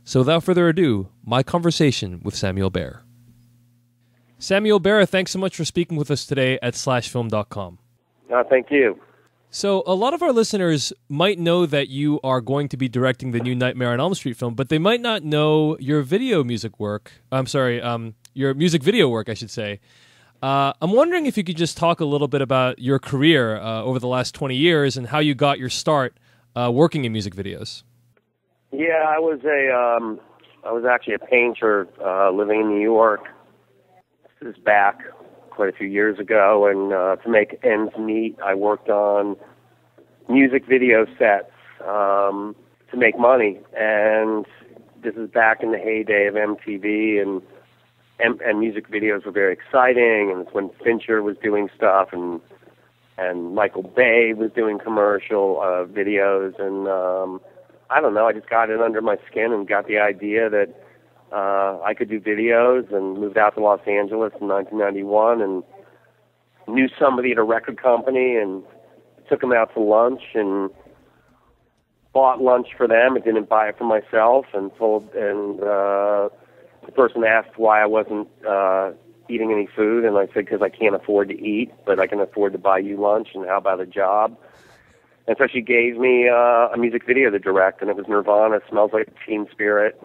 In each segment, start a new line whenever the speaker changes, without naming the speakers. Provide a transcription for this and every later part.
So without further ado, my conversation with Samuel Baer. Samuel Baer, thanks so much for speaking with us today at slashfilm.com.
Thank you.
So a lot of our listeners might know that you are going to be directing the new Nightmare on Elm Street film, but they might not know your video music work. Your music video work, I should say. I'm wondering if you could just talk a little bit about your career over the last 20 years and how you got your start working in music videos.
Yeah, I was actually a painter living in New York. This is back quite a few years ago, and to make ends meet, I worked on music video sets to make money. And this is back in the heyday of MTV, and music videos were very exciting. And it's when Fincher was doing stuff, and Michael Bay was doing commercial videos, and I don't know, I just got it under my skin and got the idea that I could do videos, and moved out to Los Angeles in 1991 and knew somebody at a record company and took them out to lunch and bought lunch for them and didn't buy it for myself, and the person asked why I wasn't eating any food, and I said, because I can't afford to eat, but I can afford to buy you lunch, and how about a job? And so she gave me a music video to direct, and it was Nirvana, Smells Like Teen Spirit.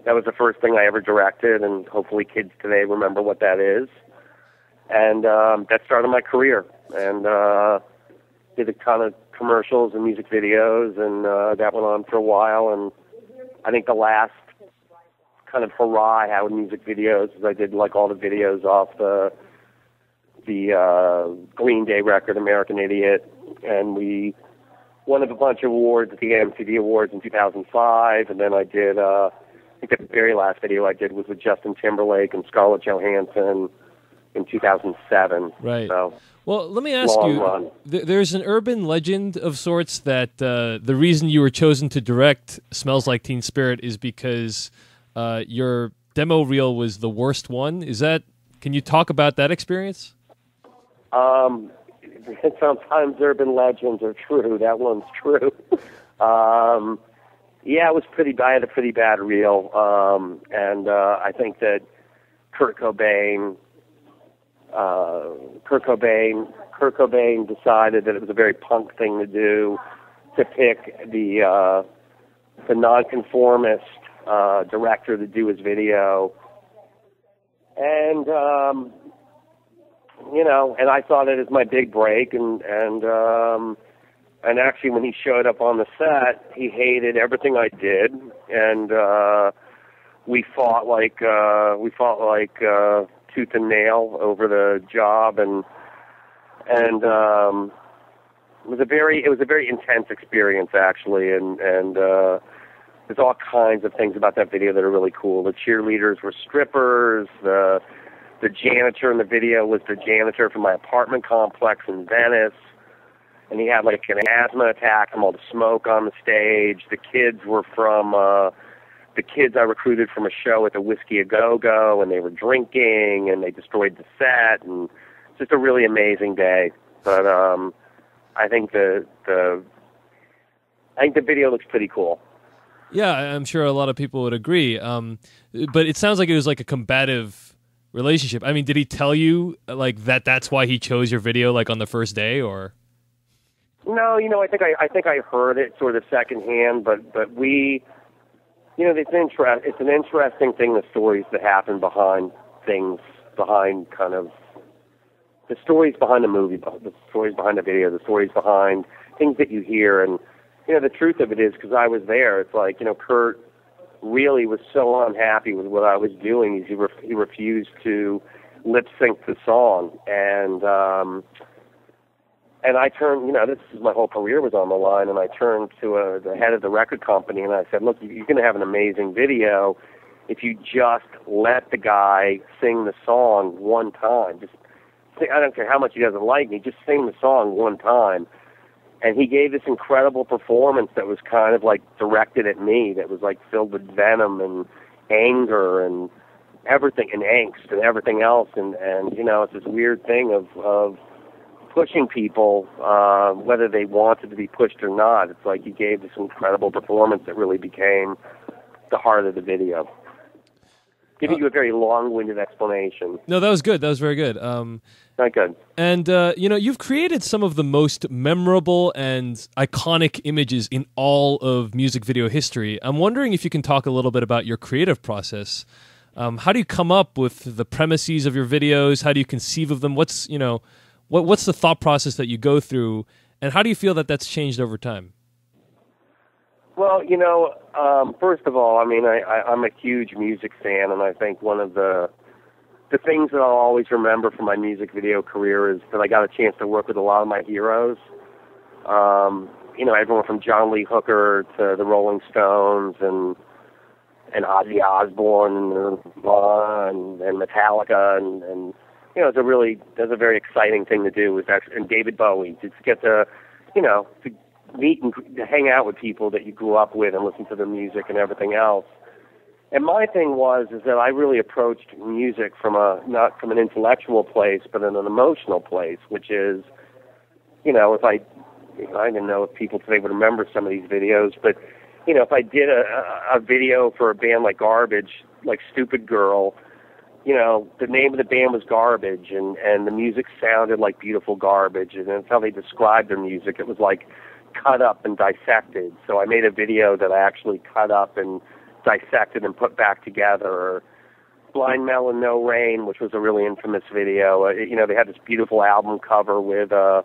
That was the first thing I ever directed, and hopefully kids today remember what that is. And that started my career, and did a ton of commercials and music videos, and that went on for a while. And I think the last kind of hurrah I had with music videos is I did like all the videos off the Green Day record, American Idiot, and we won a bunch of awards at the MTV Awards in 2005, and then I did, I think the very last video I did was with Justin Timberlake and Scarlett Johansson in 2007.
Right.
So,
well, let me ask you, there's an urban legend of sorts that the reason you were chosen to direct Smells Like Teen Spirit is because your demo reel was the worst one. Can you talk about that experience?
Sometimes urban legends are true. That one's true. Yeah, it was pretty bad. I had a pretty bad reel, and I think that Kurt Cobain decided that it was a very punk thing to do, to pick the nonconformist director to do his video, and and I saw that as my big break, and actually when he showed up on the set, he hated everything I did, and we fought like tooth and nail over the job, and it was a very intense experience actually, and there's all kinds of things about that video that are really cool. The cheerleaders were strippers. The janitor in the video was the janitor from my apartment complex in Venice, and he had like an asthma attack from all the smoke on the stage. The kids were from the kids I recruited from a show at the Whiskey A Go Go, and they were drinking, and they destroyed the set, and it's just a really amazing day. But I think the video looks pretty cool.
Yeah, I'm sure a lot of people would agree. But it sounds like it was like a combative relationship. I mean, did he tell you like that's why he chose your video like on the first day, or?
No, I think I heard it sort of secondhand, but we, it's an interesting thing, the stories that happen behind things, behind kind of the stories behind the movie, the stories behind the video, the stories behind things that you hear, and the truth of it is, because I was there, it's like Kurt really was so unhappy with what I was doing. He refused to lip sync the song, and I turned, this is my whole career was on the line, and I turned to the head of the record company, and I said, look, you're going to have an amazing video if you just let the guy sing the song one time. I don't care how much he doesn't like me, just sing the song one time. And he gave this incredible performance that was kind of like directed at me, that was like filled with venom and anger and everything, and angst and everything else. And it's this weird thing of pushing people, whether they wanted to be pushed or not. It's like he gave this incredible performance that really became the heart of the video. Giving you a very long-winded explanation.
No, that was good. That was very good.
Not good.
And, you've created some of the most memorable and iconic images in all of music video history. I'm wondering if you can talk a little bit about your creative process. How do you come up with the premises of your videos? How do you conceive of them? What's the thought process that you go through? And how do you feel that that's changed over time?
Well, first of all, I mean, I'm a huge music fan, and I think one of the things that I'll always remember from my music video career is that I got a chance to work with a lot of my heroes. Everyone from John Lee Hooker to the Rolling Stones and Ozzy Osbourne and Metallica and that's a very exciting thing to do with that, and David Bowie, to get to meet and to hang out with people that you grew up with and listen to their music and everything else. And my thing is that I really approached music from not from an intellectual place, but in an emotional place, which is, if I didn't know if people today would remember some of these videos, but, if I did a video for a band like Garbage, like Stupid Girl, the name of the band was Garbage, and the music sounded like beautiful garbage, and that's how they described their music. It was like cut up and dissected. So I made a video that I actually cut up and dissected and put back together. Or Blind Melon, No Rain, which was a really infamous video. They had this beautiful album cover with a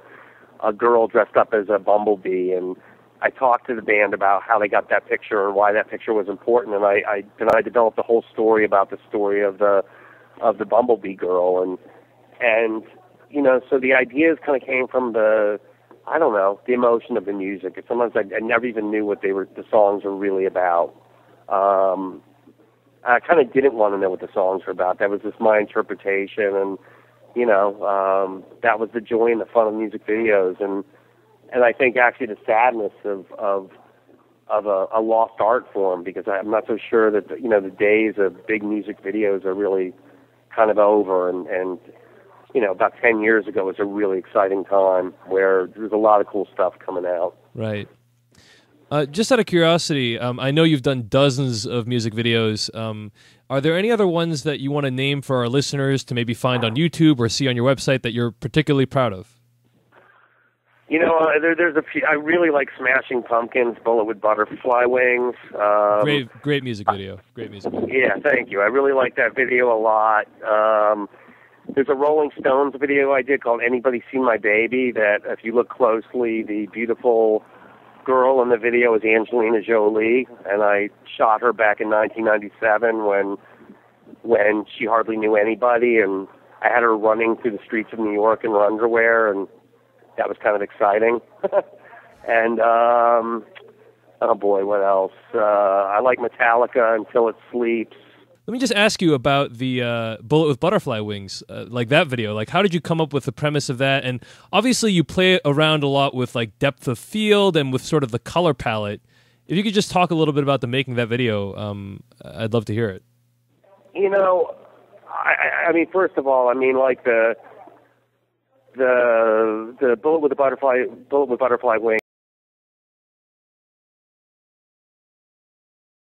girl dressed up as a bumblebee, and I talked to the band about how they got that picture and why that picture was important, and I developed a whole story about the story of the bumblebee girl, and so the ideas kind of came from the emotion of the music. And sometimes I never even knew what the songs were really about. I kind of didn't want to know what the songs were about. That was just my interpretation, and that was the joy and the fun of music videos, and I think actually the sadness of a lost art form, because I'm not so sure that the days of big music videos are really kind of over, and about 10 years ago was a really exciting time where there's a lot of cool stuff coming out.
Right. Just out of curiosity, I know you've done dozens of music videos. Are there any other ones that you want to name for our listeners to maybe find on YouTube or see on your website that you're particularly proud of?
There's a few. I really like Smashing Pumpkins, Bullet with Butterfly Wings.
Great music video. Great music video.
Yeah, thank you. I really like that video a lot. There's a Rolling Stones video I did called Anybody Seen My Baby, that if you look closely, the beautiful girl in the video is Angelina Jolie, and I shot her back in 1997 when she hardly knew anybody, and I had her running through the streets of New York in her underwear, and that was kind of exciting. And, oh boy, what else? I like Metallica, Until It Sleeps.
Let me just ask you about the Bullet with Butterfly Wings, like that video. Like, how did you come up with the premise of that? And obviously you play around a lot with like depth of field and with sort of the color palette. If you could just talk a little bit about the making of that video, I'd love to hear it.
I mean, first of all, I mean, like the Bullet with Butterfly